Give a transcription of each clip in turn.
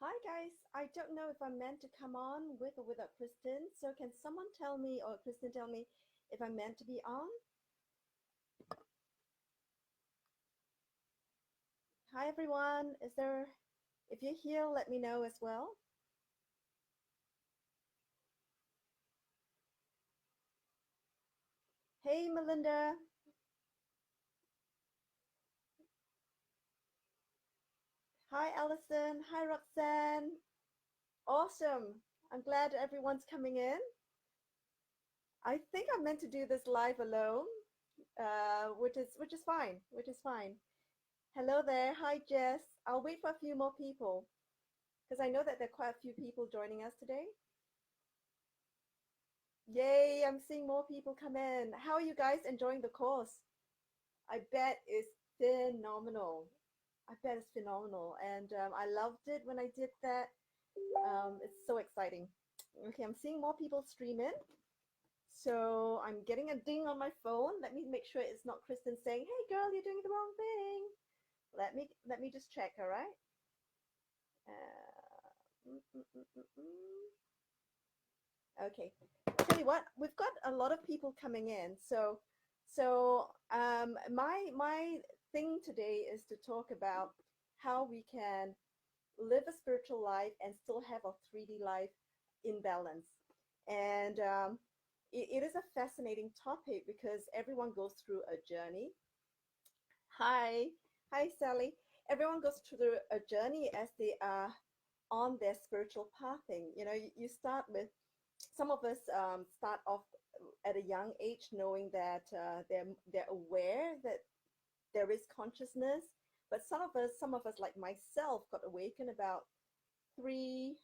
Hi guys, I don't know if I'm meant to come on with or without Kristen, so can someone tell me, or Kristen tell me, if I'm meant to be on? Hi everyone, if you're here, let me know as well. Hey Melinda, hi Allison, hi Roxanne. Awesome, I'm glad everyone's coming in. I think I'm meant to do this live alone, which is fine, which is fine. Hello there, hi Jess. I'll wait for a few more people because I know that there are quite a few people joining us today. Yay, I'm seeing more people come in. How are you guys enjoying the course? I bet it's phenomenal. I bet it's phenomenal. And I loved it when I did that. It's so exciting. Okay, I'm seeing more people stream in. So I'm getting a ding on my phone. Let me make sure it's not Kristen saying, "Hey girl, you're doing the wrong thing." Let me just check, all right? Uh, mm, mm, mm, mm, mm. Okay. Tell you what, we've got a lot of people coming in. My thing today is to talk about how we can live a spiritual life and still have a 3D life in balance. And it is a fascinating topic because everyone goes through a journey. Hi, hi Sally. Everyone goes through a journey as they are on their spiritual pathing. You start with some of us start off at a young age knowing that they're aware that there is consciousness, but some of us like myself got awakened about three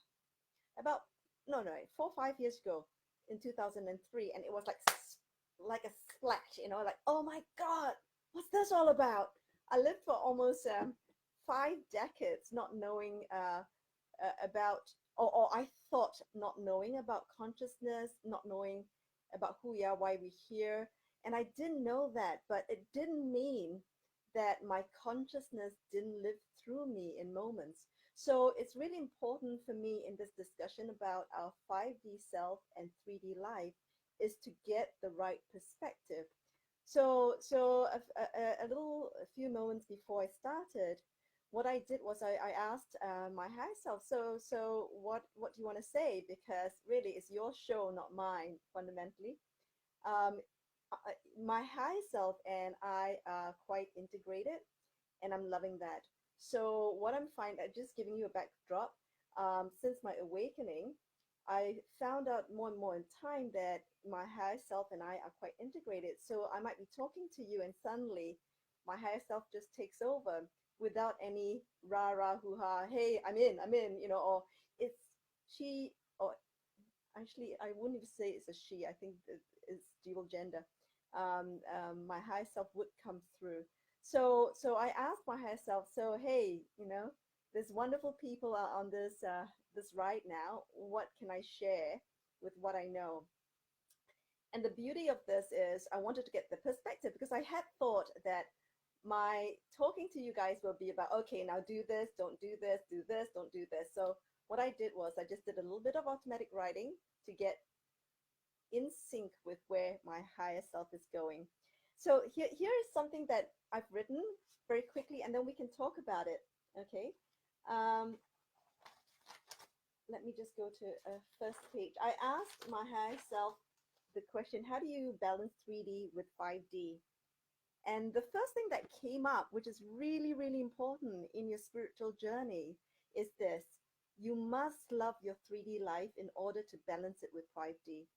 about no no 4 5 years ago in 2003, and it was like a splash, like, oh my god, what's this all about? I lived for almost 5 decades not knowing about, or I thought not knowing about consciousness, not knowing about who we are, why we're here. And I didn't know that, but it didn't mean that my consciousness didn't live through me in moments. So it's really important for me in this discussion about our 5D self and 3D life is to get the right perspective. So a few moments before I started, what I did was I asked my higher self, so what do you want to say? Because really, it's your show, not mine, fundamentally. Um, my higher self and I are quite integrated, and I'm loving that. So what I'm finding, just giving you a backdrop, since my awakening, I found out more and more in time that my higher self and I are quite integrated. So I might be talking to you, and suddenly my higher self just takes over without any rah rah hoo ha. Hey, I'm in, or it's she, or actually I wouldn't even say it's a she. I think it's dual gender. My higher self would come through. So I asked my higher self, so hey, there's wonderful people are on this ride now. What can I share with what I know? And the beauty of this is I wanted to get the perspective because I had thought that my talking to you guys will be about, okay, now do this, don't do this, do this, don't do this. So what I did was I just did a little bit of automatic writing to get in sync with where my higher self is going. So here is something that I've written very quickly, and then we can talk about it. Okay. Um, Let me just go to a first page. I asked my higher self the question, how do you balance 3D with 5D? And the first thing that came up, which is really, really important in your spiritual journey, is this. You must love your 3D life in order to balance it with 5D.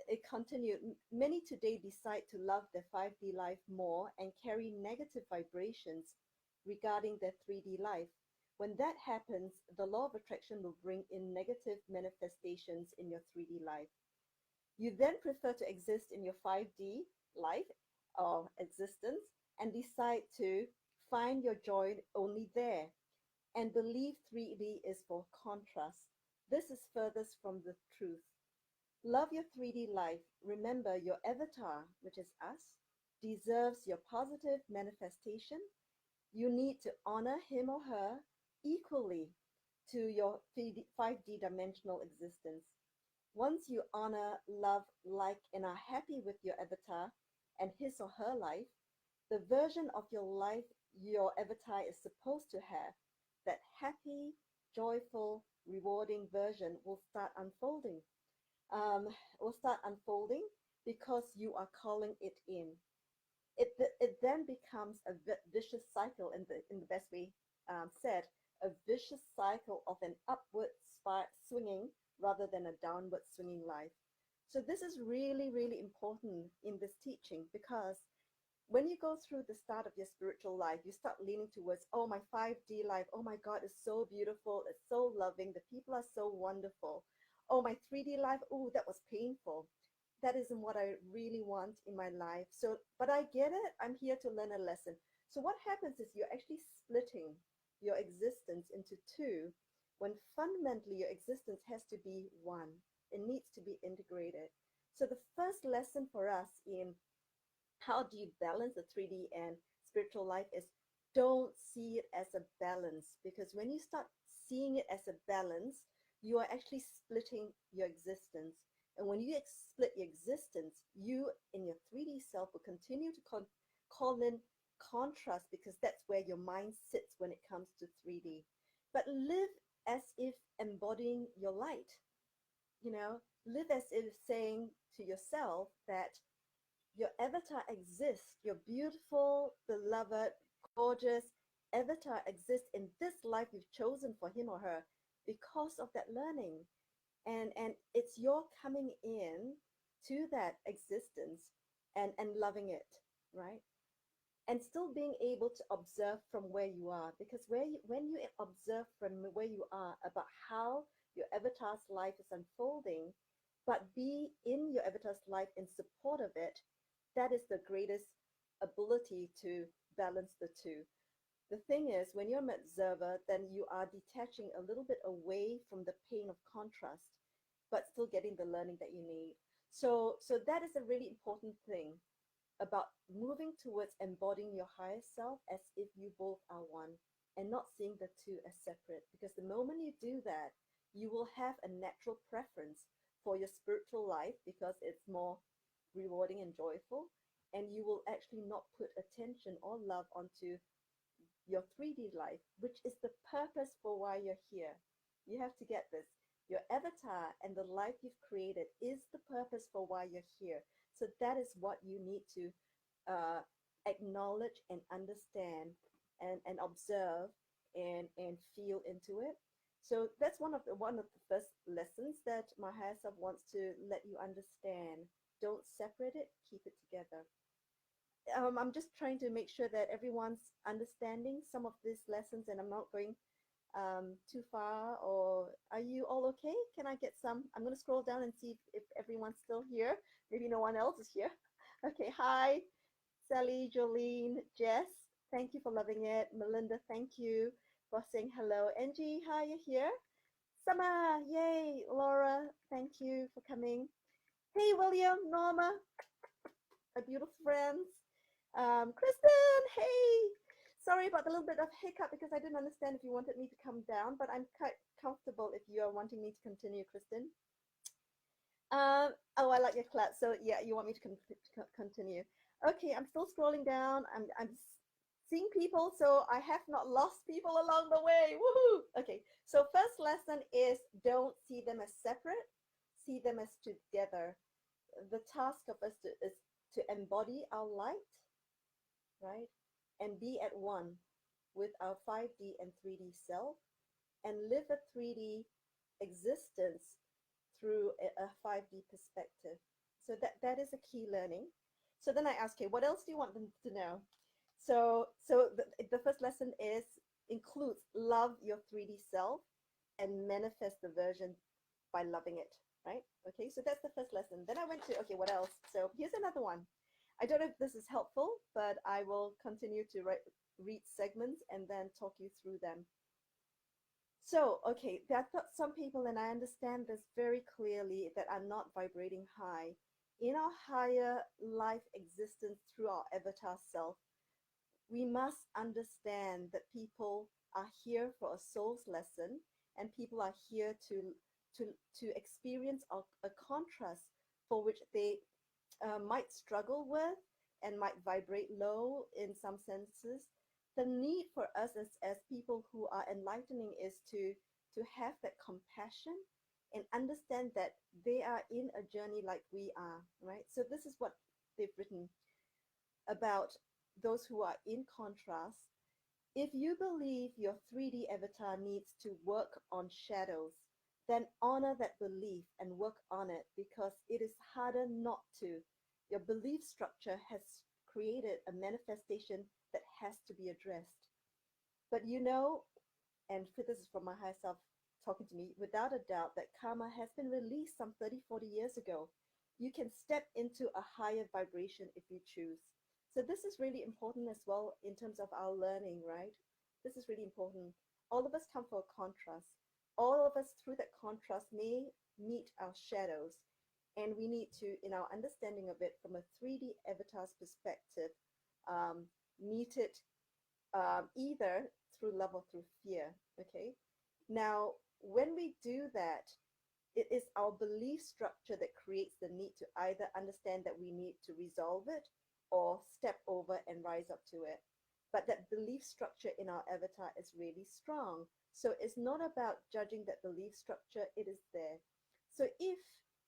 It continued. Many today decide to love their 5D life more and carry negative vibrations regarding their 3D life. When that happens, the law of attraction will bring in negative manifestations in your 3D life. You then prefer to exist in your 5D life or existence and decide to find your joy only there and believe 3D is for contrast. This is furthest from the truth. Love your 3D life. Remember, your avatar, which is us, deserves your positive manifestation. You need to honor him or her equally. to your 5D dimensional existence. Once you honor, love, like, and are happy with your avatar and his or her life, the version of your life your avatar is supposed to have, that happy, joyful, rewarding version will start unfolding. Um, will start unfolding because you are calling it in. It then becomes a vicious cycle, in the best way said, a vicious cycle of an upward swinging rather than a downward swinging life. So this is really, really important in this teaching, because when you go through the start of your spiritual life, you start leaning towards, oh, my 5D life, oh my God, it's so beautiful, it's so loving, the people are so wonderful. Oh, my 3D life, oh, that was painful. That isn't what I really want in my life. So, but I get it. I'm here to learn a lesson. So what happens is you're actually splitting your existence into two, when fundamentally your existence has to be one. It needs to be integrated. So the first lesson for us in how do you balance the 3D and spiritual life is, don't see it as a balance, because when you start seeing it as a balance, you are actually splitting your existence. And when you split your existence, you in your 3D self will continue to call in contrast, because that's where your mind sits when it comes to 3D. But live as if embodying your light, live as if saying to yourself that your avatar exists. Your beautiful, beloved, gorgeous avatar exists in this life you've chosen for him or her because of that learning. And it's your coming in to that existence and loving it, right? And still being able to observe from where you are, because when you observe from where you are about how your avatar's life is unfolding, but be in your avatar's life in support of it, that is the greatest ability to balance the two. The thing is, when you're an observer, then you are detaching a little bit away from the pain of contrast, but still getting the learning that you need. So that is a really important thing about moving towards embodying your higher self as if you both are one, and not seeing the two as separate. Because the moment you do that, you will have a natural preference for your spiritual life because it's more rewarding and joyful, and you will actually not put attention or love onto your 3D life, which is the purpose for why you're here. You have to get this. Your avatar and the life you've created is the purpose for why you're here. So that is what you need to acknowledge and understand and observe and feel into it. So that's one of the first lessons that my higher self wants to let you understand. Don't separate it, keep it together. I'm just trying to make sure that everyone's understanding some of these lessons, and I'm not going too far. Or are you all okay? Can I get some? I'm going to scroll down and see if everyone's still here. Maybe no one else is here. Okay, hi, Sally, Jolene, Jess. Thank you for loving it. Melinda, thank you for saying hello. Angie, hi, you're here. Summer, yay. Laura, thank you for coming. Hey, William, Norma, my beautiful friends. Kristen, hey! Sorry about the little bit of hiccup, because I didn't understand if you wanted me to come down, but I'm quite comfortable if you are wanting me to continue, Kristen. Oh, I like your clap. So yeah, you want me to continue. Okay, I'm still scrolling down. I'm seeing people, so I have not lost people along the way. Woohoo! Okay, so first lesson is, don't see them as separate, see them as together. The task of us is to embody our light, right? And be at one with our 5D and 3D self, and live a 3D existence through a 5D perspective. So that is a key learning. So then I ask, okay, what else do you want them to know? So the first lesson includes love your 3D self and manifest the version by loving it, right? Okay, so that's the first lesson. Then I went to, okay, what else? So here's another one. I don't know if this is helpful, but I will continue to read segments and then talk you through them. So, okay, there are some people, and I understand this very clearly, that are not vibrating high. In our higher life existence through our avatar self, we must understand that people are here for a soul's lesson, and people are here to to experience a contrast for which they might struggle with and might vibrate low in some senses. The need for us as people who are enlightening is to have that compassion and understand that they are in a journey like we are, right? So this is what they've written about those who are in contrast. If you believe your 3D avatar needs to work on shadows, then honor that belief and work on it because it is harder not to. Your belief structure has created a manifestation that has to be addressed. But you know, and this is from my higher self talking to me, without a doubt that karma has been released some 30, 40 years ago. You can step into a higher vibration if you choose. So this is really important as well in terms of our learning, right? This is really important. All of us come for a contrast. All of us through that contrast may meet our shadows. And we need to, in our understanding of it from a 3D avatar's perspective, meet it either through love or through fear. Okay. Now, when we do that, it is our belief structure that creates the need to either understand that we need to resolve it or step over and rise up to it. But that belief structure in our avatar is really strong. So it's not about judging that belief structure, it is there. So if,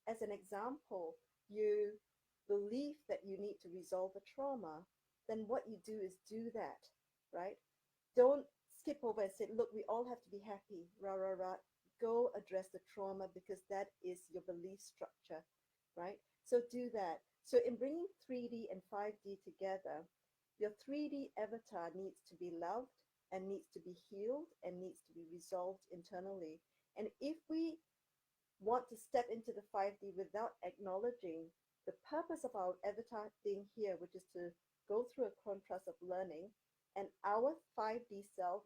as an example, you believe that you need to resolve a trauma, then what you do is do that, right? Don't skip over and say, look, we all have to be happy, rah, rah, rah. Go address the trauma because that is your belief structure, right? So do that. So in bringing 3D and 5D together, your 3D avatar needs to be loved and needs to be healed and needs to be resolved internally. And if we want to step into the 5D without acknowledging the purpose of our avatar being here, which is to go through a contrast of learning, and our 5D self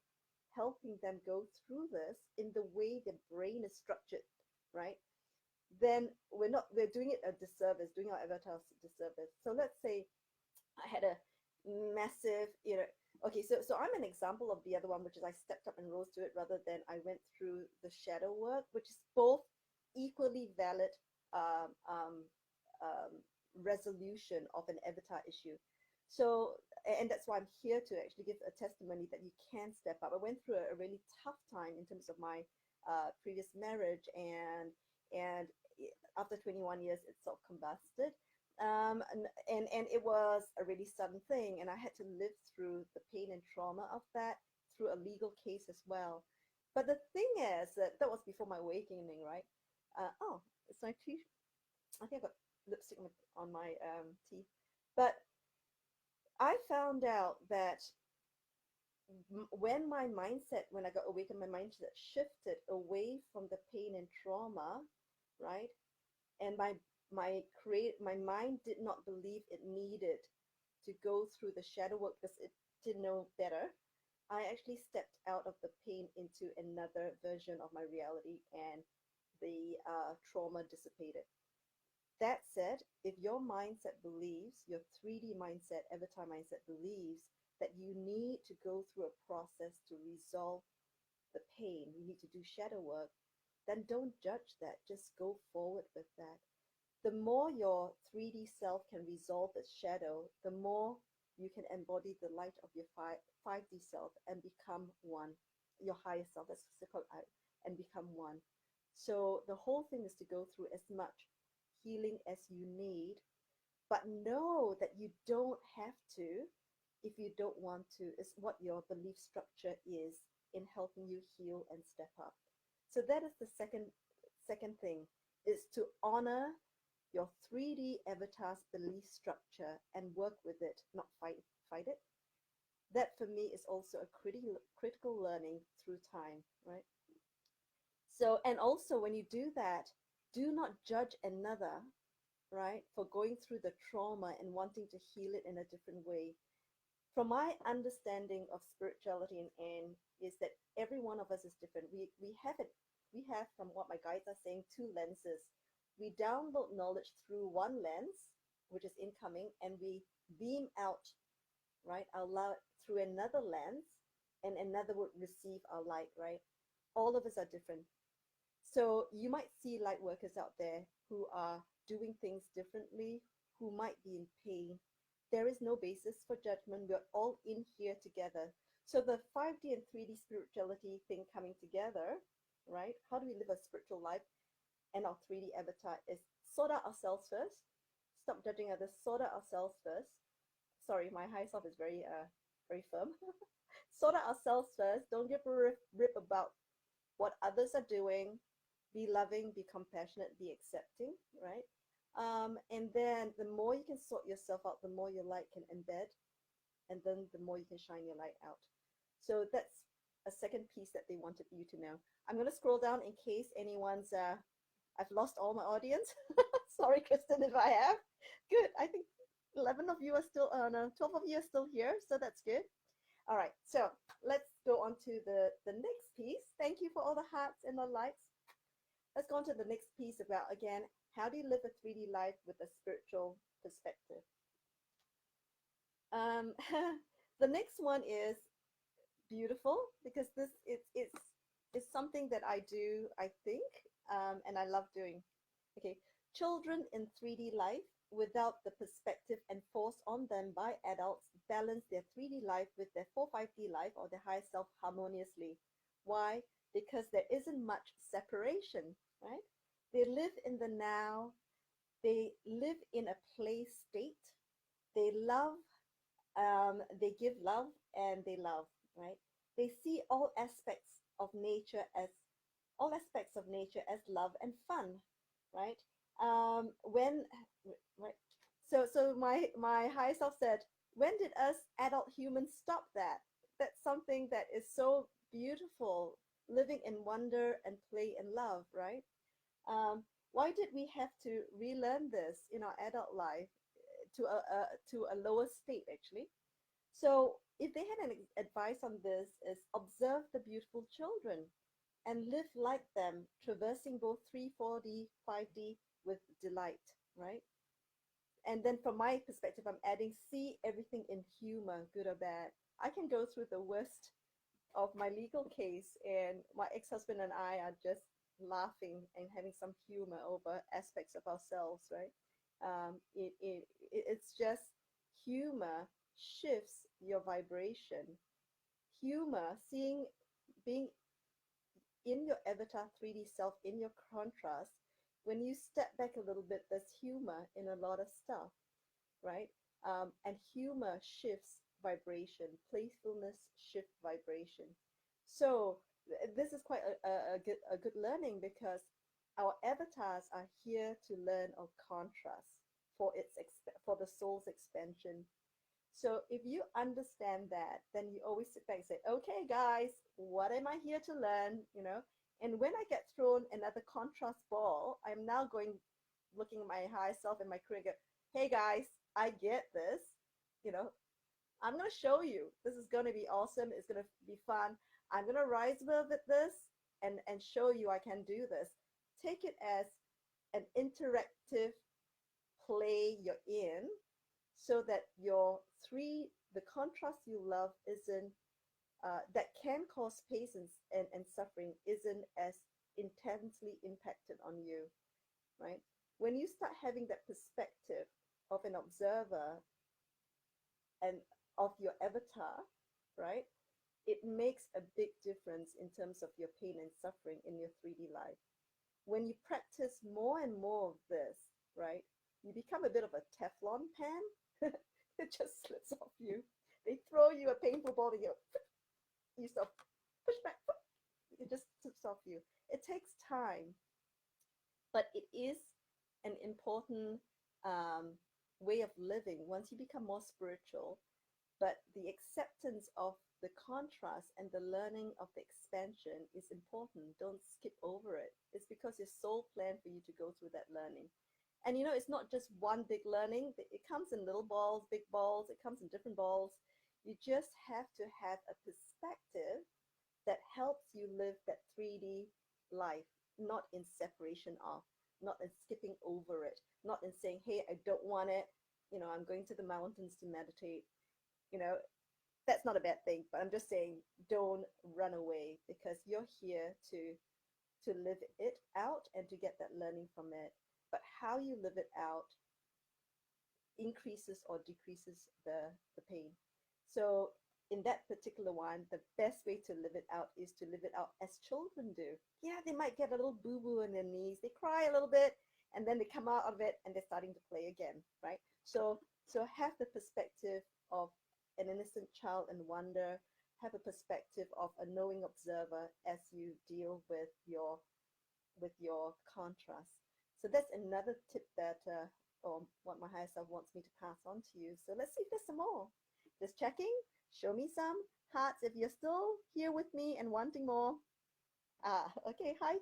helping them go through this in the way the brain is structured, right? Then we're doing it a disservice, doing our avatars a disservice. So let's say I had a massive, okay, so I'm an example of the other one, which is I stepped up and rose to it rather than I went through the shadow work, which is both equally valid um, um, um, resolution of an avatar issue. So, and that's why I'm here to actually give a testimony that you can step up. I went through a really tough time in terms of my previous marriage, and after 21 years, it sort of combusted. And it was a really sudden thing, and I had to live through the pain and trauma of that through a legal case as well. But the thing is that was before my awakening, right? Oh, it's my teeth. I think I got lipstick on my teeth. But I found out that when I got awakened, my mindset shifted away from the pain and trauma, right? And my mind did not believe it needed to go through the shadow work because it didn't know better. I actually stepped out of the pain into another version of my reality, and the trauma dissipated. That said, if your mindset believes, your 3D mindset, avatar mindset believes that you need to go through a process to resolve the pain, you need to do shadow work, then don't judge that. Just go forward with that. The more your 3D self can resolve its shadow, the more you can embody the light of your 5D self and become one, your higher self, that's called out, and become one. So the whole thing is to go through as much healing as you need, but know that you don't have to if you don't want to, is what your belief structure is in helping you heal and step up. So that is the second thing, is to honor your 3D avatar's belief structure and work with it, not fight it. That for me is also a critical learning through time, right? So, and also when you do that, do not judge another, right, for going through the trauma and wanting to heal it in a different way. From my understanding of spirituality and is that every one of us is different. We have, from what my guides are saying, two lenses. We download knowledge through one lens, which is incoming, and we beam out, right, our light through another lens, and another would receive our light, right? All of us are different. So you might see light workers out there who are doing things differently, who might be in pain. There is no basis for judgment. We're all in here together. So the 5D and 3D spirituality thing coming together, right? How do we live a spiritual life? And our 3D avatar is sort out ourselves first. Stop judging others. Sort out ourselves first. Sorry, my high self is very firm. Sort out ourselves first. Don't give a rip about what others are doing. Be loving, be compassionate, be accepting, right? And then the more you can sort yourself out, the more your light can embed, and then the more you can shine your light out. So that's a second piece that they wanted you to know. I'm going to scroll down in case anyone's, I've lost all my audience. Sorry, Kristen, if I have. Good. I think 11 of you are still, no, 12 of you are still here, so that's good. All right, so let's go on to the next piece. Thank you for all the hearts and the likes. Let's go on to the next piece about, again, how do you live a 3D life with a spiritual perspective? The next one is beautiful because this it's something that I do, I think, and I love doing. Okay, children in 3D life without the perspective enforced on them by adults balance their 3D life with their 4-5D life or their higher self harmoniously. Why? Because there isn't much separation, right? They live in the now, they live in a play state, they love, they give love and they love, right? They see all aspects of nature as love and fun, right? When right, so my higher self said, when did us adult humans stop that? That's something that is so beautiful, living in wonder and play and love, right? Why did we have to relearn this in our adult life to a lower state actually? So if they had an advice on this is observe the beautiful children and live like them, traversing both 3, 4D, 5D with delight, right? And then from my perspective, I'm adding see everything in humor, good or bad. I can go through the worst of my legal case and my ex-husband and I are just laughing and having some humor over aspects of ourselves, right? It's just humor shifts your vibration. Humor, being in your avatar 3D self, in your contrast, when you step back a little bit, there's humor in a lot of stuff, right? And humor shifts vibration, playfulness shift vibration. So this is quite a good learning because our avatars are here to learn of contrast for for the soul's expansion. So if you understand that, then you always sit back and say, okay, guys, what am I here to learn? You know, and when I get thrown another contrast ball, I'm now going, looking at my higher self and my career, go, hey guys, I get this. You know, I'm going to show you. This is going to be awesome. It's going to be fun. I'm going to rise above this and show you I can do this. Take it as an interactive play you're in so that the contrast you love isn't, that can cause pain and suffering isn't as intensely impacted on you, right? When you start having that perspective of an observer and of your avatar, right? It makes a big difference in terms of your pain and suffering in your 3D life. When you practice more and more of this, right, you become a bit of a Teflon pan. It just slips off you. They throw you a painful ball and you stop, push back, it just slips off you. It takes time, but it is an important way of living once you become more spiritual. But the acceptance of the contrast and the learning of the expansion is important. Don't skip over it. It's because your soul planned for you to go through that learning. And you know, it's not just one big learning. It comes in little balls, big balls. It comes in different balls. You just have to have a perspective that helps you live that 3D life, not in separation of, not in skipping over it, not in saying, hey, I don't want it. You know, I'm going to the mountains to meditate. You know, that's not a bad thing, but I'm just saying don't run away, because you're here to live it out and to get that learning from it. But how you live it out increases or decreases the pain. So in that particular one, the best way to live it out is to live it out as children do. Yeah, they might get a little boo-boo in their knees, they cry a little bit, and then they come out of it and they're starting to play again, right? So have the perspective of an innocent child and wonder, have a perspective of a knowing observer as you deal with your contrast. So that's another tip that or what my higher self wants me to pass on to you. So let's see if there's some more. Just checking. Show me some hearts if you're still here with me and wanting more. Ah, okay. Hi,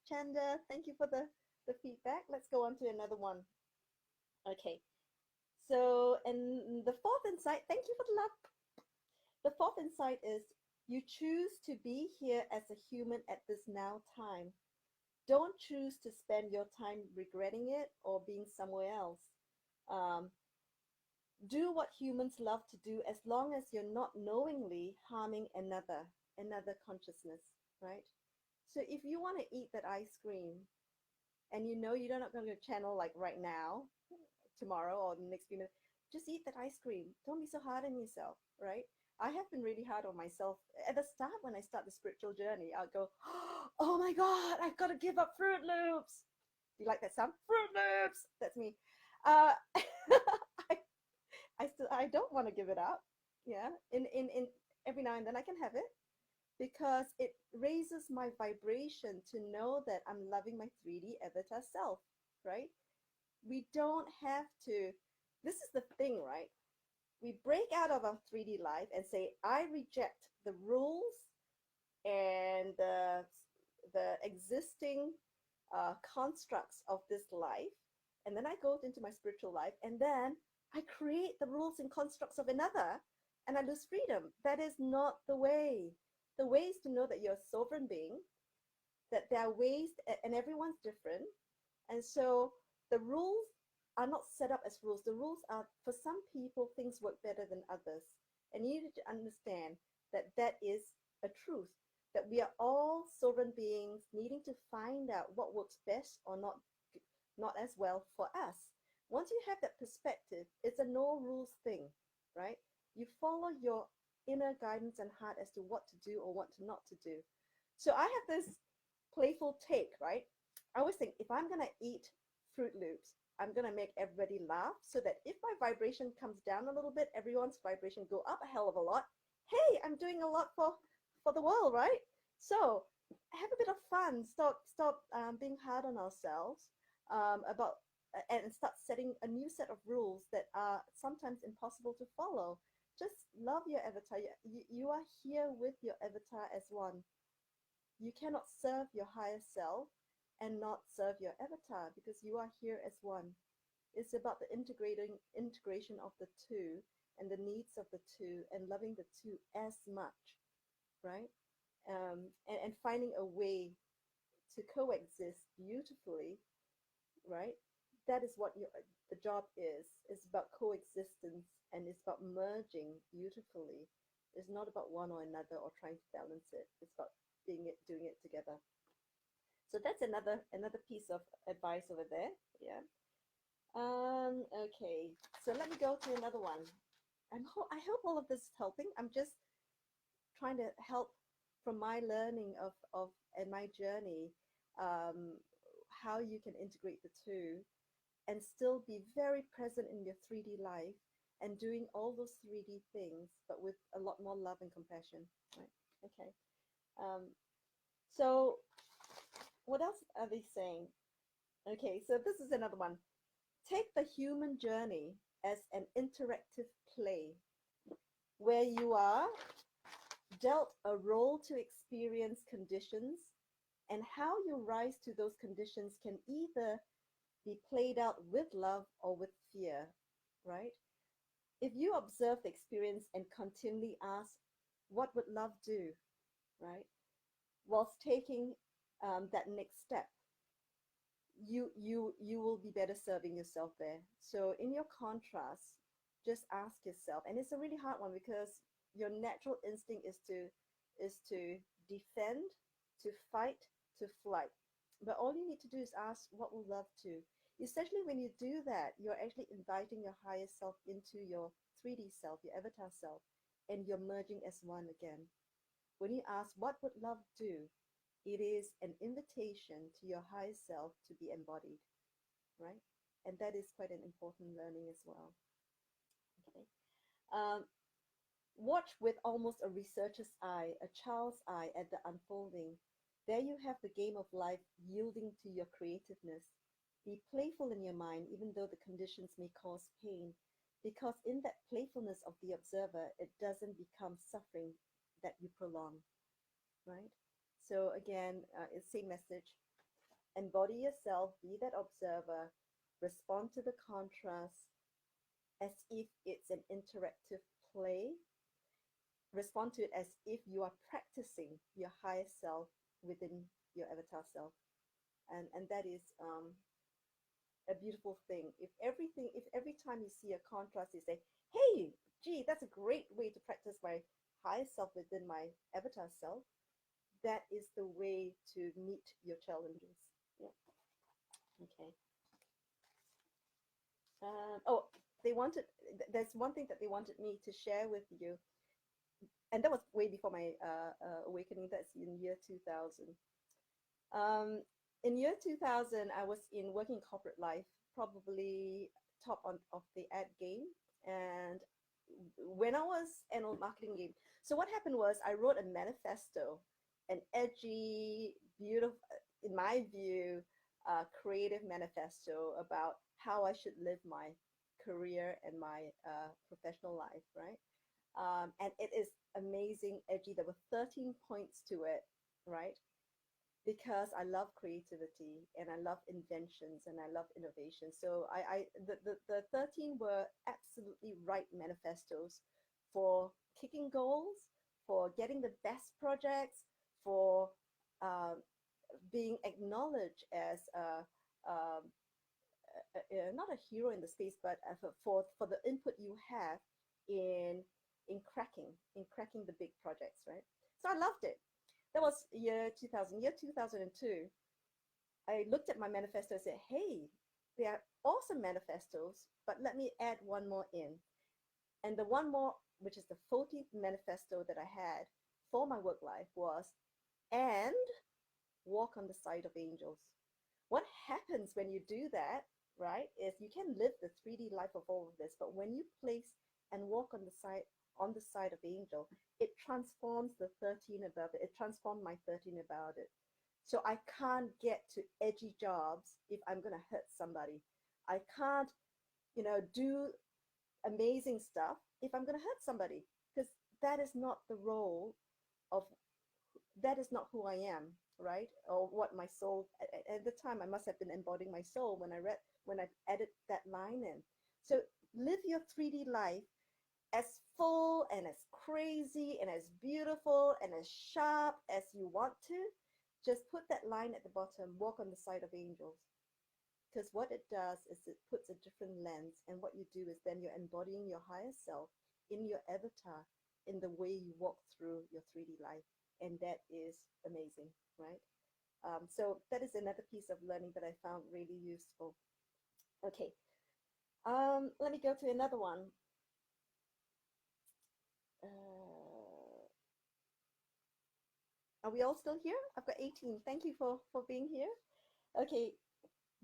Chanda. Thank you for the feedback. Let's go on to another one. Okay. So, and the fourth insight, thank you for the love. The fourth insight is you choose to be here as a human at this now time. Don't choose to spend your time regretting it or being somewhere else. Um, do what humans love to do as long as you're not knowingly harming another consciousness, right? So if you want to eat that ice cream and you know you're not going to channel like right now, tomorrow or the next few minutes, just eat that ice cream. Don't be so hard on yourself, right? I have been really hard on myself at the start. When I start the spiritual journey, I'll go, oh my God, I've got to give up Fruit Loops. Do you like that sound? Fruit Loops. That's me. I, I don't want to give it up. Yeah. In every now and then I can have it, because it raises my vibration to know that I'm loving my 3D avatar self, right? We don't have to, this is the thing, right? We break out of our 3D life and say, I reject the rules and the existing constructs of this life. And then I go into my spiritual life and then I create the rules and constructs of another and I lose freedom. That is not the way. The way is to know that you're a sovereign being, that there are ways, and everyone's different. And so the rules are not set up as rules. The rules are, for some people, things work better than others. And you need to understand that that is a truth, that we are all sovereign beings needing to find out what works best or not as well for us. Once you have that perspective, it's a no rules thing, right? You follow your inner guidance and heart as to what to do or what to not to do. So I have this playful take, right? I always think if I'm gonna eat Fruit Loops, I'm gonna make everybody laugh so that if my vibration comes down a little bit, everyone's vibration go up a hell of a lot. Hey, I'm doing a lot for the world, right? So have a bit of fun. Stop being hard on ourselves about and start setting a new set of rules that are sometimes impossible to follow. Just love your avatar. You are here with your avatar as one. You cannot serve your higher self and not serve your avatar, because you are here as one. It's about the integration of the two and the needs of the two and loving the two as much, right? And finding a way to coexist beautifully, right? That is what the job is. It's about coexistence and it's about merging beautifully. It's not about one or another or trying to balance it. It's about doing it together. So that's another piece of advice over there. Yeah. Okay. So let me go to another one. I hope all of this is helping. I'm just trying to help from my learning of and my journey, um, how you can integrate the two and still be very present in your 3D life and doing all those 3D things, but with a lot more love and compassion. Right? Okay. Um, so what else are they saying? Okay, so this is another one. Take the human journey as an interactive play where you are dealt a role to experience conditions, and how you rise to those conditions can either be played out with love or with fear, right? If you observe the experience and continually ask, what would love do, right? Whilst taking that next step, you will be better serving yourself there. So in your contrast, just ask yourself, and it's a really hard one because your natural instinct is to defend, to fight, to flight. But all you need to do is ask, what will love do? Essentially, when you do that, you're actually inviting your higher self into your 3D self, your avatar self, and you're merging as one again. When you ask, what would love do? It is an invitation to your higher self to be embodied, right? And that is quite an important learning as well. Okay. Um, Watch with almost a researcher's eye, a child's eye at the unfolding. There you have the game of life yielding to your creativeness. Be playful in your mind, even though the conditions may cause pain, because in that playfulness of the observer, it doesn't become suffering that you prolong, right? So again, it's the same message. Embody yourself, be that observer, respond to the contrast as if it's an interactive play, respond to it as if you are practicing your higher self within your avatar self. And that is a beautiful thing. If every time you see a contrast, you say, hey, gee, that's a great way to practice my higher self within my avatar self, that is the way to meet your challenges. Yeah. Okay. Oh, they wanted, there's one thing that they wanted me to share with you, and that was way before my awakening. That's in year 2000. Um, in year 2000, I was in working corporate life, probably top of the ad game. And when I was an old marketing game, so what happened was I wrote a manifesto, an edgy, beautiful, in my view, creative manifesto about how I should live my career and my professional life, right? And it is amazing, edgy. There were 13 points to it, right? Because I love creativity and I love inventions and I love innovation. So the 13 were absolutely right manifestos for kicking goals, for getting the best projects, for uh, being acknowledged as not a hero in the space, but for the input you have in in cracking the big projects, right? So I loved it. That was year 2000. Year 2002, I looked at my manifesto and said, hey, they are awesome manifestos, but let me add one more in. And the one more, which is the 14th manifesto that I had for my work life, was, and walk on the side of angels. What happens when you do that, right, is you can live the 3D life of all of this, but when you place and walk on the side of angel, it transforms the 13 above it. It transformed my 13 about it. So I can't get to edgy jobs if I'm going to hurt somebody. I can't, do amazing stuff if I'm going to hurt somebody, because that is not the role of, that is not who I am, right? Or what my soul, at the time, I must have been embodying my soul when I added that line in. So live your 3D life as full and as crazy and as beautiful and as sharp as you want to. Just put that line at the bottom, walk on the side of angels. Because what it does is it puts a different lens, and what you do is then you're embodying your higher self in your avatar, in the way you walk through your 3D life. And that is amazing, right? So that is another piece of learning that I found really useful. Okay, let me go to another one. Are we all still here? I've got 18. Thank you for being here. Okay,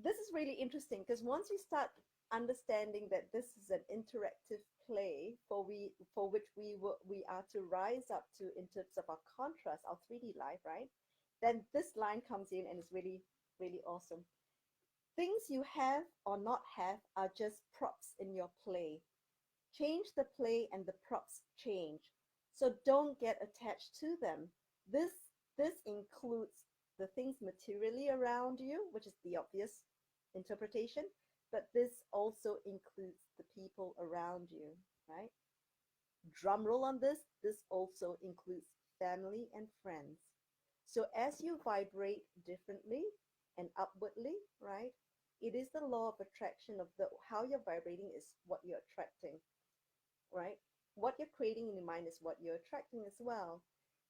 this is really interesting because once you start understanding that this is an interactive play for which we are to rise up to in terms of our contrast, our 3D life, right? Then this line comes in and it's really, really awesome. Things you have or not have are just props in your play. Change the play and the props change. So don't get attached to them. This includes the things materially around you, which is the obvious interpretation, but this also includes the people around you, right? Drum roll on this. This also includes family and friends. So as you vibrate differently and upwardly, right? It is the law of attraction of how you're vibrating is what you're attracting, right? what you're creating in your mind is what you're attracting as well.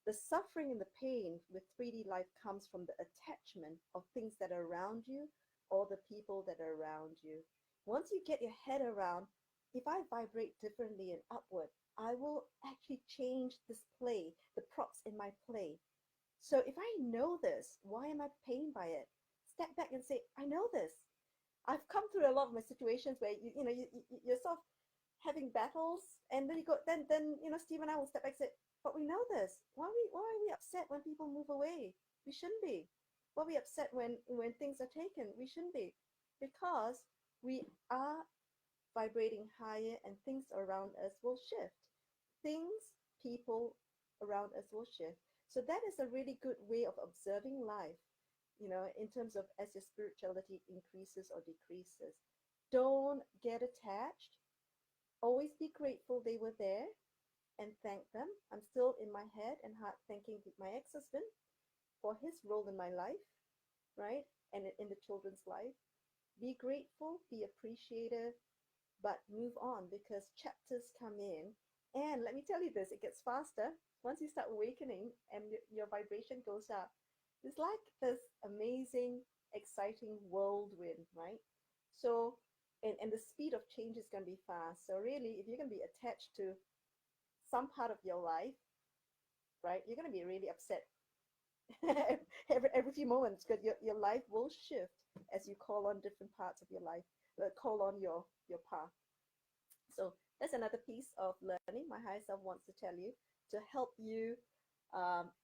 The suffering and the pain with 3D life comes from the attachment of things that are around you or the people that are around you. Once you get your head around, if I vibrate differently and upward, I will actually change this play, the props in my play. So if I know this, why am I pained by it? Step back and say, I know this. I've come through a lot of my situations where you're sort of having battles, and then Steve and I will step back and say, but we know this. Why are we upset when people move away? We shouldn't be. Why are we upset when things are taken? We shouldn't be, because we are vibrating higher, and things around us will shift. Things, people around us will shift. So that is a really good way of observing life, in terms of as your spirituality increases or decreases. Don't get attached. Always be grateful they were there and thank them. I'm still in my head and heart thanking my ex-husband for his role in my life, right? And in the children's life. Be grateful, be appreciative, but move on, because chapters come in. And let me tell you this, it gets faster once you start awakening and your vibration goes up. It's like this amazing, exciting whirlwind, right? So, and the speed of change is going to be fast. So really, if you're going to be attached to some part of your life, right, you're going to be really upset every few moments, because your life will shift as you call on different parts of your life, call on your path. So that's another piece of learning my higher self wants to tell you, to help you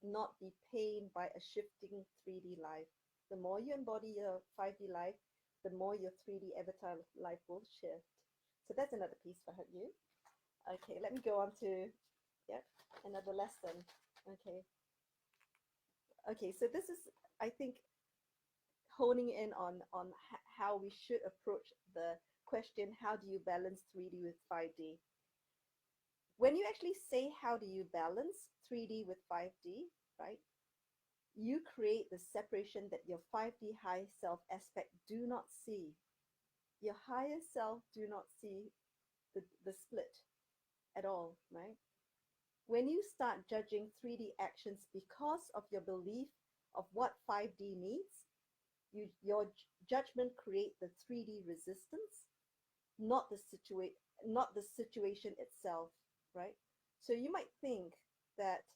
not be pained by a shifting 3D life. The more you embody your 5D life, the more your 3D avatar life will shift. So that's another piece for you. Okay, let me go on to, yep, another lesson. Okay. Okay, so this is, I think, honing in on how we should approach the question, how do you balance 3D with 5D? When you actually say, how do you balance 3D with 5D, right? You create the separation that your 5D high self aspect do not see. Your higher self do not see the split at all, right? When you start judging 3D actions because of your belief of what 5D needs, your judgment create the 3D resistance, not not the situation itself, right? So you might think that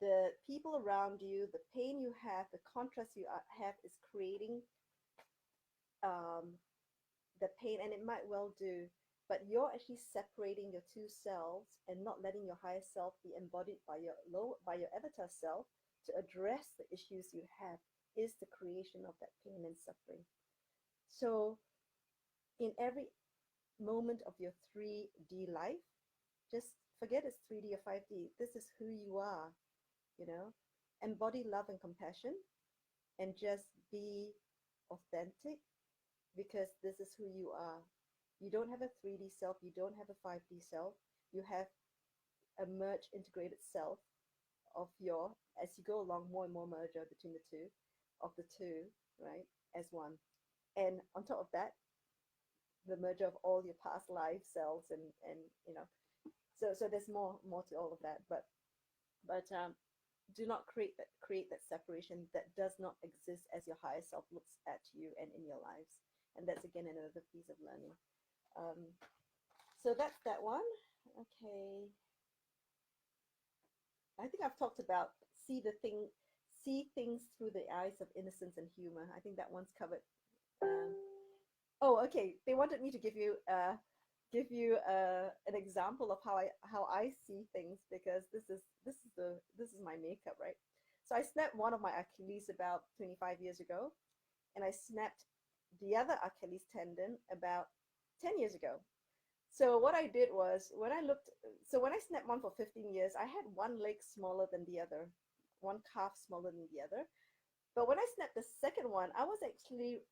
the people around you, the pain you have, the contrast you have is creating um, the pain, and it might well do, but you're actually separating your two selves and not letting your higher self be embodied by your avatar self to address the issues you have, is the creation of that pain and suffering. So in every moment of your 3D life, just forget it's 3D or 5D. This is who you are, embody love and compassion, and just be authentic, because this is who you are. You don't have a 3D self, you don't have a 5D self, you have a merged integrated self of as you go along, more and more merger between the two, right, as one. And on top of that, the merger of all your past life selves, and so there's more to all of that, but do not create that separation that does not exist as your higher self looks at you and in your lives. And that's again another piece of learning. So that's that one. Okay, I think I've talked about see things through the eyes of innocence and humor. I think that one's covered. Oh, okay. They wanted me to give you an example of how I see things, because this is my makeup, right? So I snapped one of my Achilles about 25 years ago, and I snapped the other Achilles tendon about 10 years ago. So what I did was, when I snapped one for 15 years, I had one leg smaller than the other, one calf smaller than the other. But when I snapped the second one, I was actually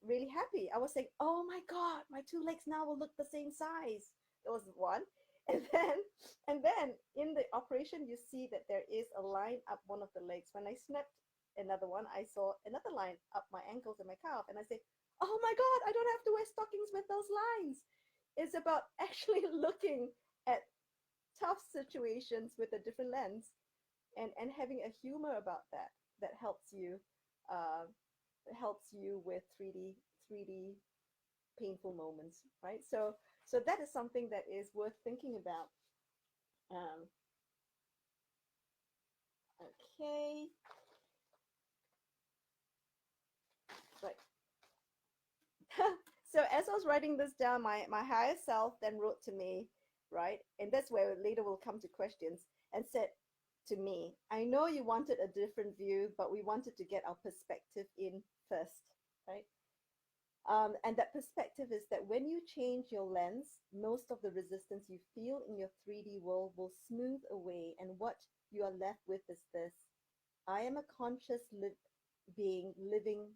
really happy. I was saying, oh my God, my two legs now will look the same size. That was one. And then in the operation, you see that there is a line up one of the legs. When I snapped another one, I saw another line up my ankles and my calf. And I say, oh my God, I don't have to wear stockings with those lines. It's about actually looking at tough situations with a different lens and having a humor about that that uh, helps you with 3D painful moments, right? So that is something that is worth thinking about. Um, okay, right. So as I was writing this down, my higher self then wrote to me, right? And that's where later we'll come to questions, and said to me, I know you wanted a different view, but we wanted to get our perspective in first, right? And that perspective is that when you change your lens, most of the resistance you feel in your 3D world will smooth away, and what you are left with is this: I am a conscious being living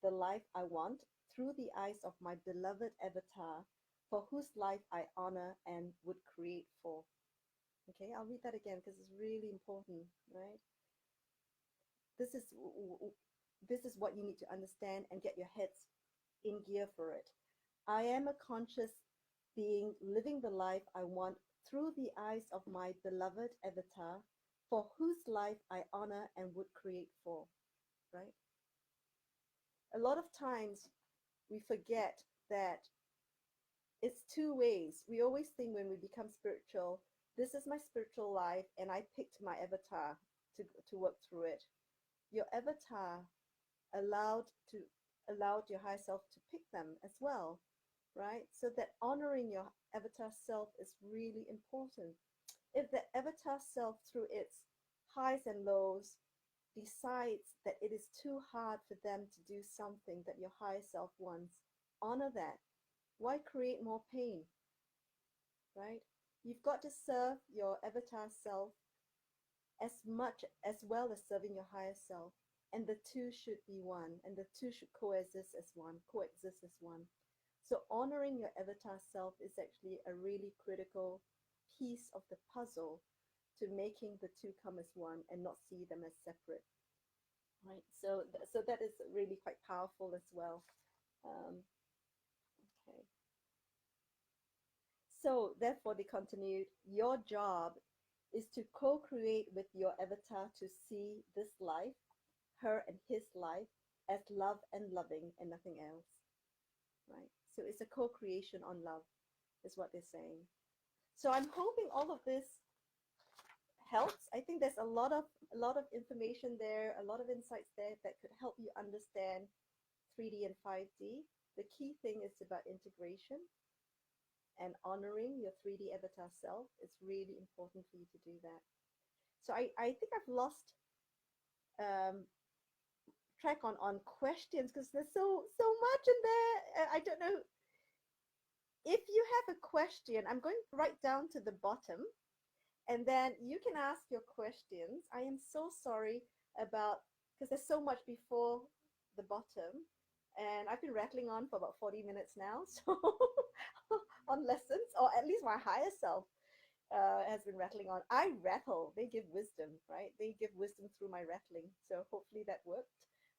the life I want through the eyes of my beloved avatar, for whose life I honor and would create for. Okay, I'll read that again because it's really important, right? This is this is what you need to understand and get your heads in gear for it. I am a conscious being living the life I want through the eyes of my beloved avatar, for whose life I honor and would create for, right? A lot of times we forget that it's two ways. We always think when we become spiritual, this is my spiritual life, and I picked my avatar to work through it. Your avatar allowed to allowed your higher self to pick them as well, right? So that honoring your avatar self is really important. If the avatar self, through its highs and lows, decides that it is too hard for them to do something that your higher self wants, honor that. Why create more pain, right? You've got to serve your avatar self as much as well as serving your higher self. And the two should be one, and the two should coexist as one. So honoring your avatar self is actually a really critical piece of the puzzle to making the two come as one and not see them as separate. Right. So that is really quite powerful as well. Um, okay. So therefore, they continued, your job is to co-create with your avatar to see this life, her and his life, as love and loving and nothing else. Right. So it's a co-creation on love, is what they're saying. So I'm hoping all of this helps. I think there's a lot of information there, a lot of insights there that could help you understand 3D and 5D. The key thing is about integration and honoring your 3D avatar self. It's really important for you to do that. So I think I've lost um, track on questions because there's so much in there. I don't know. If you have a question, I'm going right down to the bottom, and then you can ask your questions. I am so sorry about, because there's so much before the bottom, and I've been rattling on for about 40 minutes now. So on lessons, or at least my higher self has been rattling on. I rattle. They give wisdom, right? They give wisdom through my rattling. So hopefully that worked.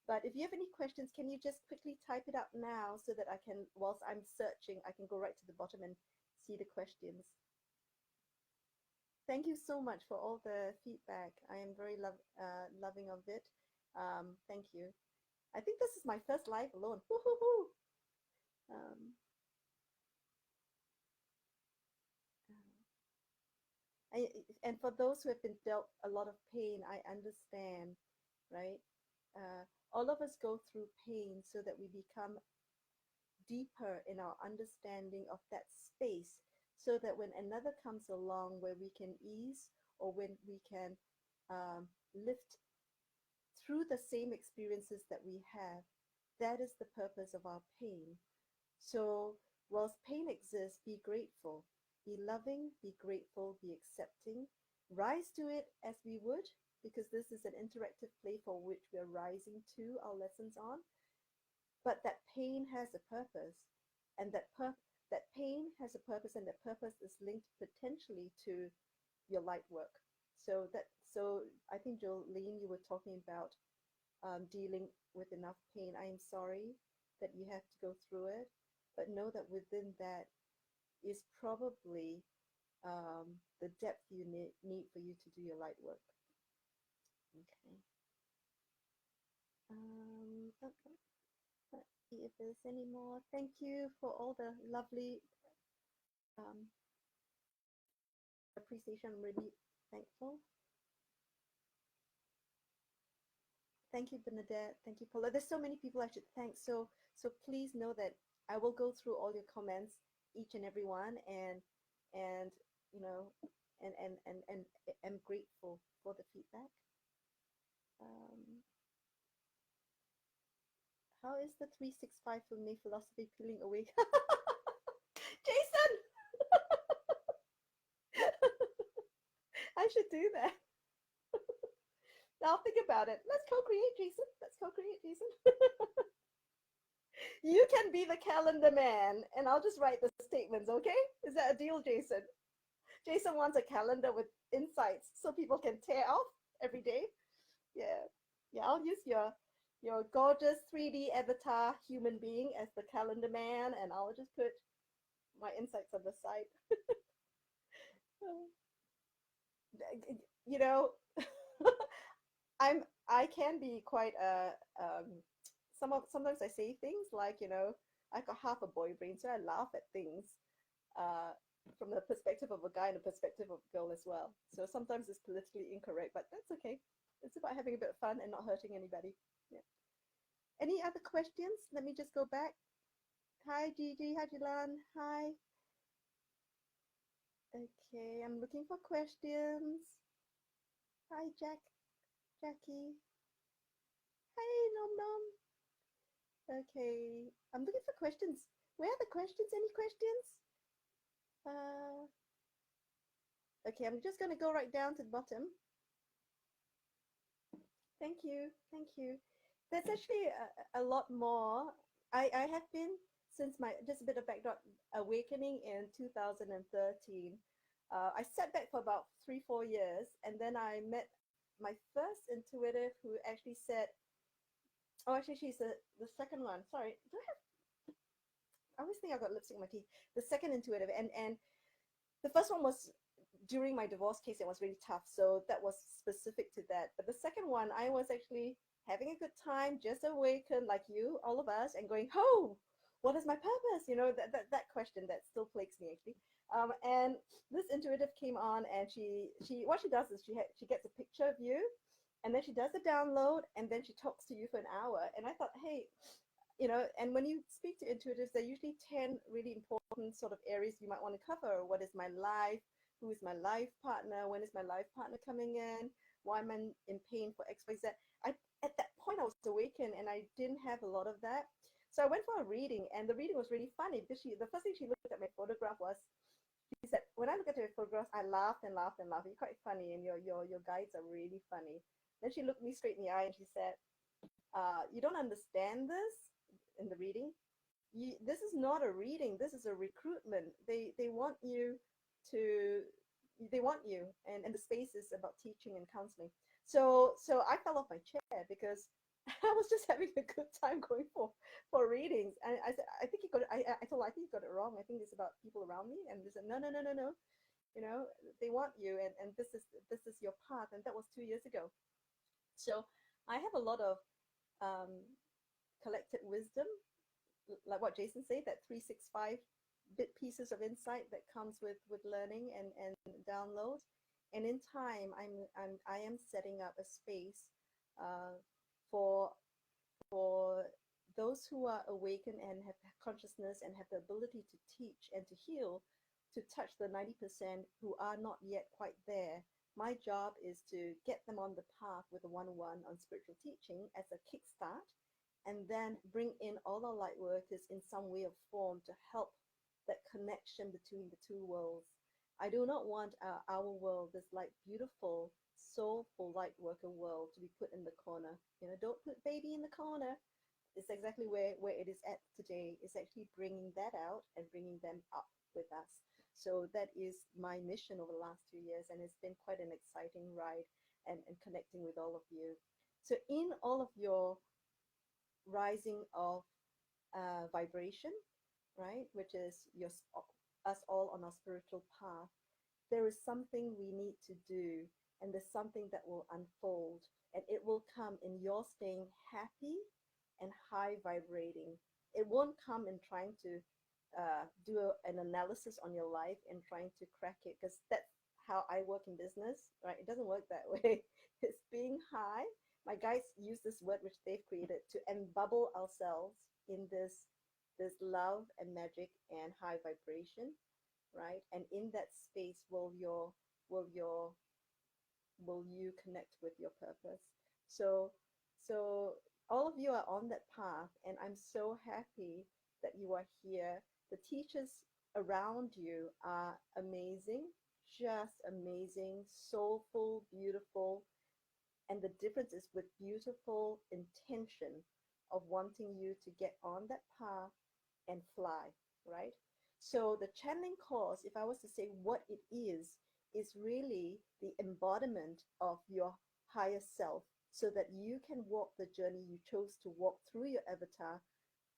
But if you have any questions, can you just quickly type it out now so that I can, whilst I'm searching, I can go right to the bottom and see the questions. Thank you so much for all the feedback. I am very loving of it. Thank you. I think this is my first live alone. Woo-hoo-hoo. Um, I, and for those who have been dealt a lot of pain, I understand, right? All of us go through pain so that we become deeper in our understanding of that space, so that when another comes along where we can ease, or when we can lift through the same experiences that we have, that is the purpose of our pain. So whilst pain exists, be grateful, be loving, be grateful, be accepting, rise to it as we would, because this is an interactive play for which we're rising to our lessons on. But that pain has a purpose, and that pain has a purpose, and that purpose is linked potentially to your light work. So I think, Jolene, you were talking about dealing with enough pain. I am sorry that you have to go through it, but know that within that is probably the depth you need for you to do your light work. Okay. Let's see if there's any more. Thank you for all the lovely um, appreciation. I'm really thankful. Thank you, Bernadette. Thank you, Paula. There's so many people I should thank. So please know that I will go through all your comments, each and every one, and you know, and am grateful for the feedback. Um, how is the 365 for me philosophy peeling away? Jason, I should do that. I'll think about it. Let's co-create, Jason. Let's co-create, Jason. You can be the calendar man, and I'll just write the statements, okay? Is that a deal, Jason? Jason wants a calendar with insights so people can tear off every day. Yeah. Yeah, I'll use your gorgeous 3D avatar human being as the calendar man, and I'll just put my insights on the side. You know, I can be quite a sometimes I say things like, I got half a boy brain, so I laugh at things uh, from the perspective of a guy and the perspective of a girl as well. So sometimes it's politically incorrect, but that's okay. It's about having a bit of fun and not hurting anybody. Yeah. Any other questions? Let me just go back. Hi, Gigi. Hi, Jilan. Hi. Okay, I'm looking for questions. Hi, Jackie. Hi, Nom Nom. Okay, I'm looking for questions. Where are the questions? Any questions? Okay, I'm just going to go right down to the bottom. Thank you. Thank you. That's actually a lot more. I have been, since my, just a bit of background, awakening in 2013. I sat back for about 3-4 years, and then I met my first intuitive who actually said, oh, actually, she's the second one. Sorry, do I have, I always think I've got lipstick on my teeth. The second intuitive, and the first one was during my divorce case. It was really tough, so that was specific to that. But the second one, I was actually having a good time, just awakened like you, all of us, and going, oh, what is my purpose? That question that still plagues me actually. And this intuitive came on, and she what she does is she gets a picture of you, and then she does a download, and then she talks to you for an hour. And I thought, hey, and when you speak to intuitives, there are usually 10 really important sort of areas you might want to cover. What is my life? Who is my life partner? When is my life partner coming in? Why am I in pain for X, Y, Z? At that point, I was awakened, and I didn't have a lot of that. So I went for a reading, and the reading was really funny because the first thing she looked at my photograph was, she said, when I look at your photographs, I laughed and laughed and laughed. You're quite funny, and your guides are really funny. Then she looked me straight in the eye, and she said, you don't understand this in the reading. This is not a reading. This is a recruitment. They want you to, they want you, and the space is about teaching and counseling. So I fell off my chair because I was just having a good time going for readings. And I said, I think you got it. I told her, I think you got it wrong. I think it's about people around me. And they said, no. They want you, and this is your path. And that was 2 years ago. So I have a lot of um, collected wisdom, like what Jason said, that 365 bit pieces of insight that comes with learning and download. And in time, I am setting up a space for those who are awakened and have consciousness and have the ability to teach and to heal, to touch the 90% who are not yet quite there. My job is to get them on the path with a one-on-one on spiritual teaching as a kickstart, and then bring in all our light workers in some way or form to help that connection between the two worlds. I do not want our world, this like beautiful, soulful light worker world, to be put in the corner. Don't put baby in the corner. It's exactly where it is at today. It's actually bringing that out and bringing them up with us. So that is my mission over the last 2 years, and it's been quite an exciting ride, and connecting with all of you. So in all of your rising of vibration, right, which is your us all on our spiritual path, there is something we need to do, and there's something that will unfold, and it will come in your staying happy and high vibrating. It won't come in trying to do an analysis on your life and trying to crack it, because that's how I work in business, right? It doesn't work that way. It's being high. My guys use this word which they've created to embubble ourselves in this love and magic and high vibration, right? And in that space will your will you connect with your purpose. So so all of you are on that path, and I'm so happy that you are here. The teachers around you are amazing, just amazing, soulful, beautiful, and the difference is with beautiful intention of wanting you to get on that path and fly, right? So the channeling course, if I was to say what it is really the embodiment of your higher self, so that you can walk the journey you chose to walk through your avatar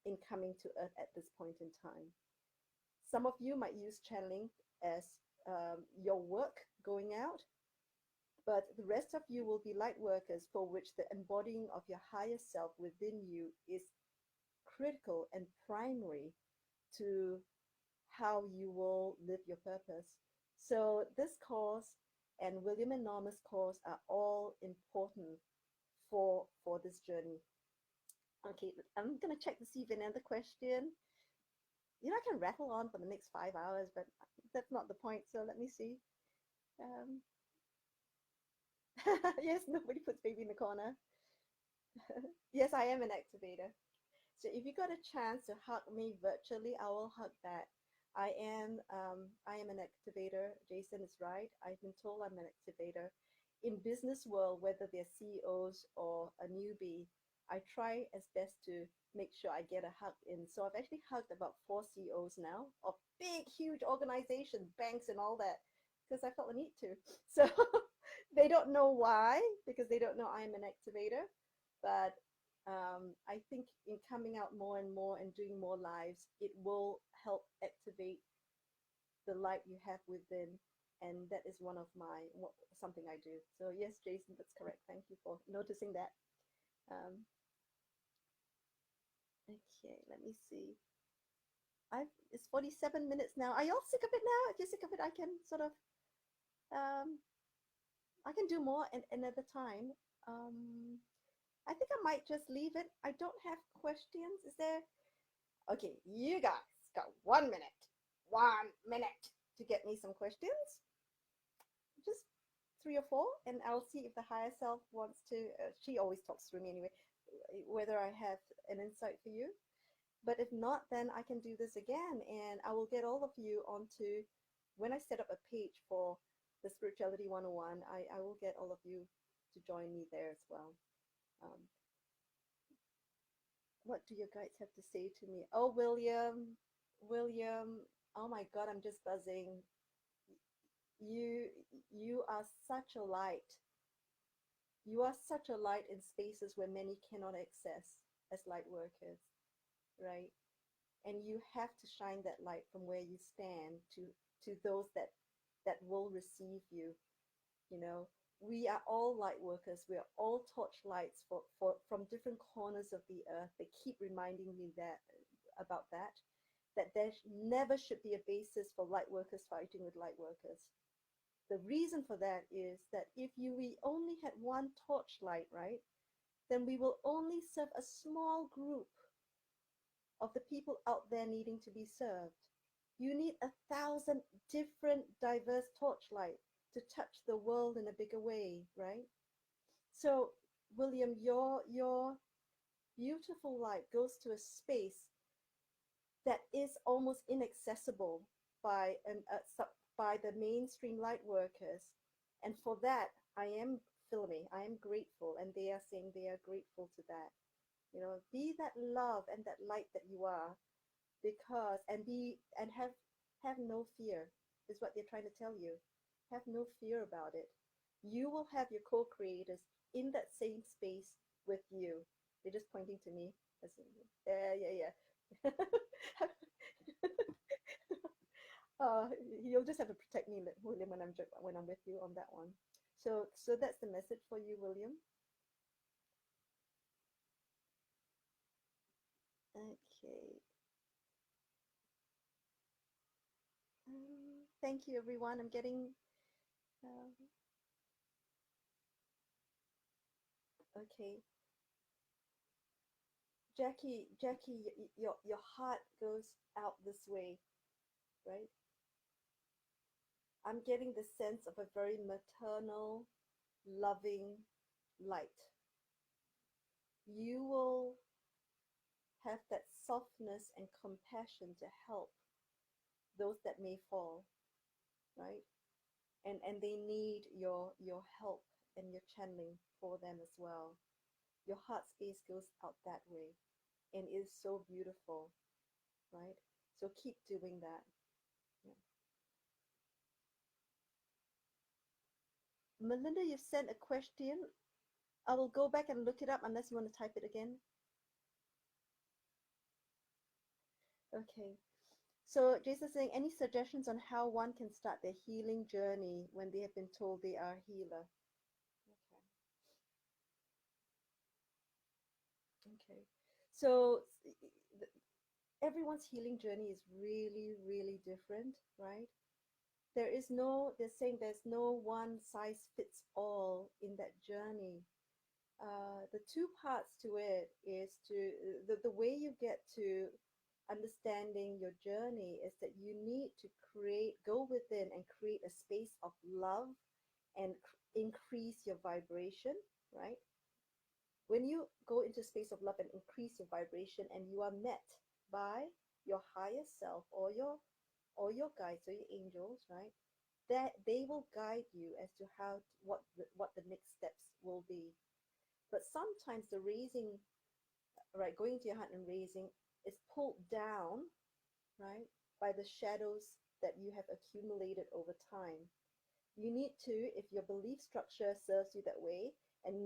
in coming to Earth at this point in time. Some of you might use channeling as your work going out, but the rest of you will be light workers, for which the embodying of your higher self within you is critical and primary to how you will live your purpose. So this course and William and Norma's course are all important for this journey. Okay, I'm gonna check to see if any other question. You know, I can rattle on for the next 5 hours, but that's not the point. So let me see. Um, yes, nobody puts baby in the corner. Yes, I am an activator. So if you got a chance to hug me virtually, I will hug back. I am an activator. Jason is right. I've been told I'm an activator. In business world, whether they're CEOs or a newbie, I try as best to make sure I get a hug in. So I've actually hugged about 4 CEOs now of big, huge organizations, banks and all that, because I felt the need to. So they don't know why, because they don't know I'm an activator. But I think in coming out more and more and doing more lives, it will help activate the light you have within. And that is one of something I do. So yes, Jason, that's correct. Thank you for noticing that. Okay, let me see. It's 47 minutes now. Are y'all sick of it now? If you're sick of it, I can sort of, I can do more another time. I think I might just leave it. I don't have questions. Is there? Okay, you guys got 1 minute. 1 minute to get me some questions. Just 3 or 4, and I'll see if the higher self wants to. She always talks through me anyway, whether I have an insight for you. But if not, then I can do this again, and I will get all of you onto, when I set up a page for the Spirituality 101, I will get all of you to join me there as well. What do your guides have to say to me? Oh, William, oh my God, I'm just buzzing. You are such a light. You are such a light in spaces where many cannot access as light workers, right? And you have to shine that light from where you stand to those that will receive you. You know, we are all light workers. We are all torch lights from different corners of the earth. They keep reminding me about that there never should be a basis for light workers fighting with light workers. The reason for that is that if we only had one torchlight, right, then we will only serve a small group of the people out there needing to be served. You need 1,000 different diverse torchlight to touch the world in a bigger way, right? So, William, your beautiful light goes to a space that is almost inaccessible by the mainstream light workers. And for that, I am Philamae. I am grateful, and they are saying they are grateful to that. You know, be that love and that light that you are, because and have no fear is what they're trying to tell you. Have no fear about it. You will have your co-creators in that same space with you. They're just pointing to me. Yeah. uh, you'll just have to protect me, William, when I'm with you on that one. So that's the message for you, William. Okay. Thank you, everyone. I'm getting uh, okay. Jackie, your heart goes out this way, right? I'm getting the sense of a very maternal, loving light. You will have that softness and compassion to help those that may fall, right? And they need your help and your channeling for them as well. Your heart space goes out that way and is so beautiful, right? So keep doing that. Yeah. Melinda, you sent a question. I will go back and look it up unless you want to type it again. Okay. So Jason's saying, any suggestions on how one can start their healing journey when they have been told they are a healer? Okay. Okay. So everyone's healing journey is really, really different, right? They're saying there's no one size fits all in that journey. The two parts to it is the way you get to understanding your journey is that you need to go within and create a space of love and increase your vibration, right? When you go into space of love and increase your vibration and you are met by your higher self or your guides or your angels, right? That they will guide you as to what the next steps will be. But sometimes the raising, right, going to your heart and raising is pulled down, right, by the shadows that you have accumulated over time. You need to, if your belief structure serves you that way, and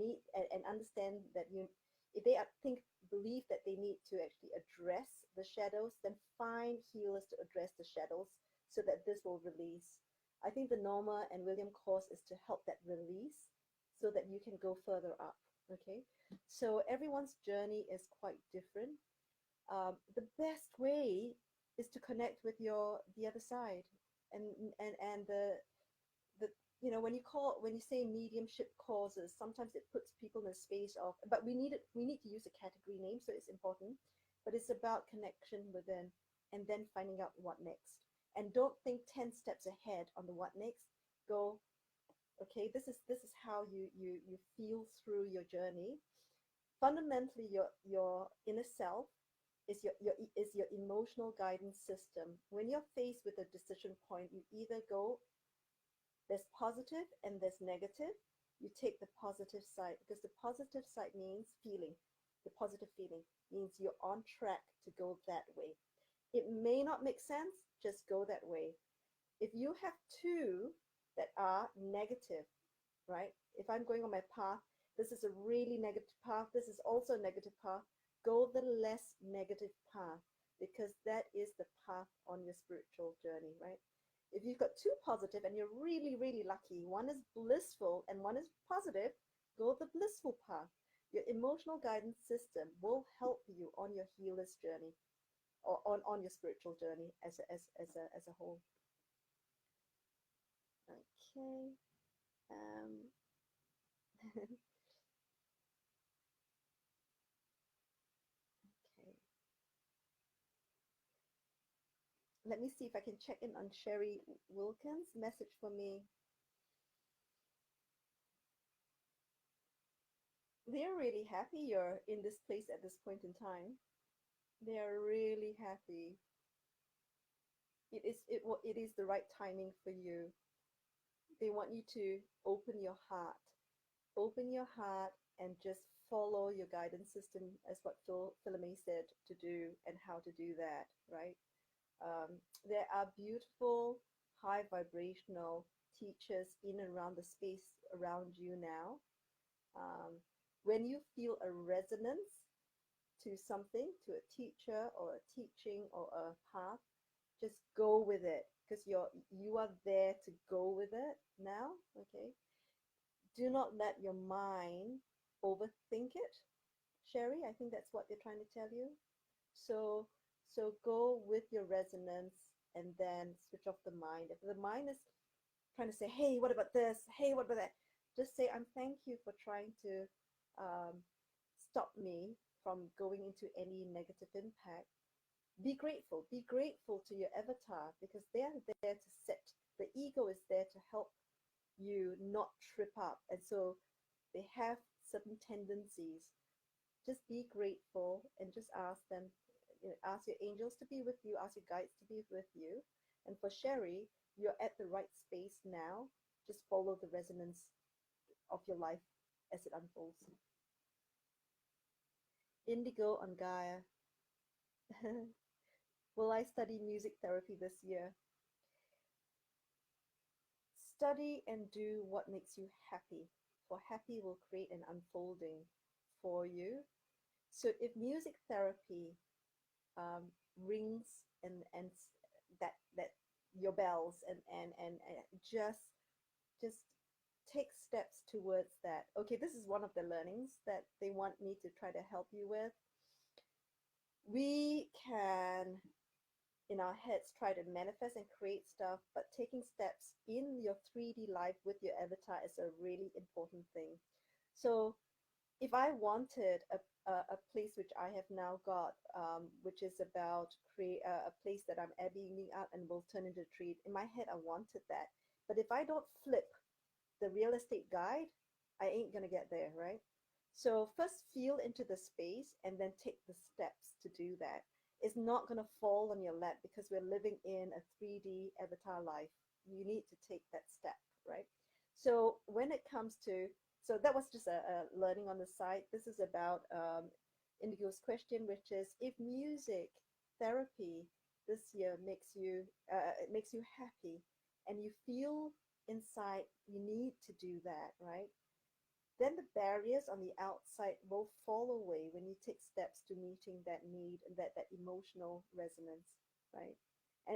understand that if they believe that they need to actually address the shadows, then find healers to address the shadows so that this will release. I think the Norma and William course is to help that release so that you can go further up. Okay, so everyone's journey is quite different. The best way is to connect with the other side, and and the when you say mediumship causes, sometimes it puts people in a space of, but we need to use a category name, so it's important. But it's about connection within, and then finding out what next. And don't think 10 steps ahead on the what next. Go, okay, this is how you feel through your journey. Fundamentally, your inner self is your emotional guidance system. When you're faced with a decision point, you either go, there's positive and there's negative. You take the positive side, because the positive side means feeling. The positive feeling means you're on track to go that way. It may not make sense, just go that way. If you have two that are negative, right? If I'm going on my path, this is a really negative path, this is also a negative path, go the less negative path, because that is the path on your spiritual journey, right? If you've got two positive and you're really, really lucky, one is blissful and one is positive, go the blissful path. Your emotional guidance system will help you on your healer's journey, or on your spiritual journey as a whole. Okay. Um, okay. Let me see if I can check in on Sherry Wilkins' message for me. They're really happy you're in this place at this point in time. They're really happy. It is the right timing for you. They want you to open your heart. Open your heart and just follow your guidance system, as what Philamae said to do, and how to do that, right? There are beautiful, high vibrational teachers in and around the space around you now. Um, when you feel a resonance to something, to a teacher or a teaching or a path, Just go with it because you are there to go with it now. Okay. Do not let your mind overthink it, Sherry. I think that's what they're trying to tell you. So go with your resonance and then switch off the mind. If the mind is trying to say, hey, what about this? Hey, what about that? Just say, I'm thank you for trying to um, stop me from going into any negative impact. Be grateful. Be grateful to your avatar because they are there to sit. The ego is there to help you not trip up. And so they have certain tendencies. Just be grateful and just ask them, ask your angels to be with you, ask your guides to be with you. And for Sherry, you're at the right space now. Just follow the resonance of your life as it unfolds. Indigo on Gaia. Will I study music therapy this year? Study and do what makes you happy, for happy will create an unfolding for you. So if music therapy rings and that your bells and just take steps towards that. Okay, this is one of the learnings that they want me to try to help you with. We can in our heads try to manifest and create stuff, but taking steps in your 3D life with your avatar is a really important thing. So if I wanted a place which I have now got, which is about create a place that I'm Airbnb out and will turn into a tree, in my head I wanted that. But if I don't flip the real estate guide, I ain't gonna get there, right? So first feel into the space and then take the steps to do that. It's not gonna fall on your lap because we're living in a 3D avatar life. You need to take that step, right? So when it comes to, so that was just a learning on the side. This is about Indigo's question, which is if music therapy this year makes you happy and you feel inside you need to do that, right? Then the barriers on the outside will fall away when you take steps to meeting that need and that emotional resonance, right?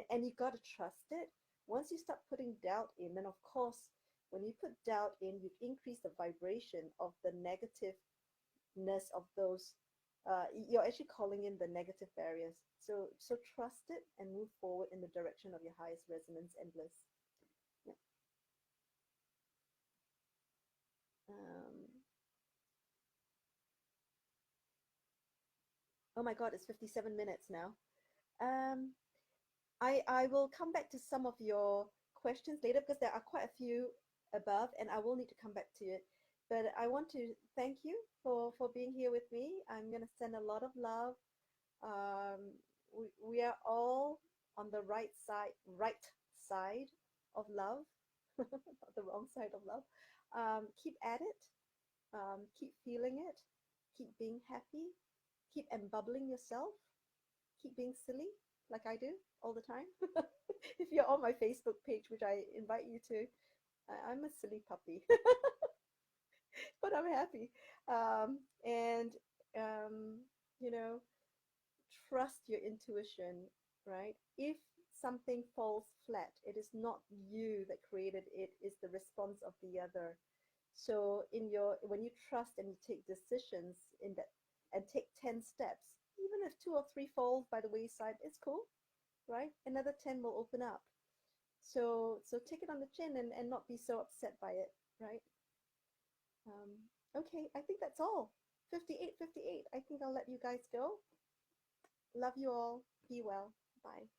And you got to trust it. Once you start putting doubt in, then of course, when you put doubt in, you increase the vibration of the negativeness of those. You're actually calling in the negative barriers. So trust it and move forward in the direction of your highest resonance and bliss. Yeah. Um, oh my God, it's 57 minutes now. Um, I will come back to some of your questions later because there are quite a few above and I will need to come back to it. But I want to thank you for being here with me. I'm going to send a lot of love. We are all on the right side of love, not the wrong side of love. Keep at it. Keep feeling it. Keep being happy. Keep embubbling yourself. Keep being silly like I do all the time. If you're on my Facebook page, which I invite you to, I'm a silly puppy, but I'm happy. And, um, you know, trust your intuition, right? If something falls flat, it is not you that created it, it's the response of the other. So when you trust and you take decisions in that and take 10 steps, even if 2 or 3 fall by the wayside, it's cool, right? Another 10 will open up. So take it on the chin and not be so upset by it, right? Okay, I think that's all. 58, 58. I think I'll let you guys go. Love you all. Be well. Bye.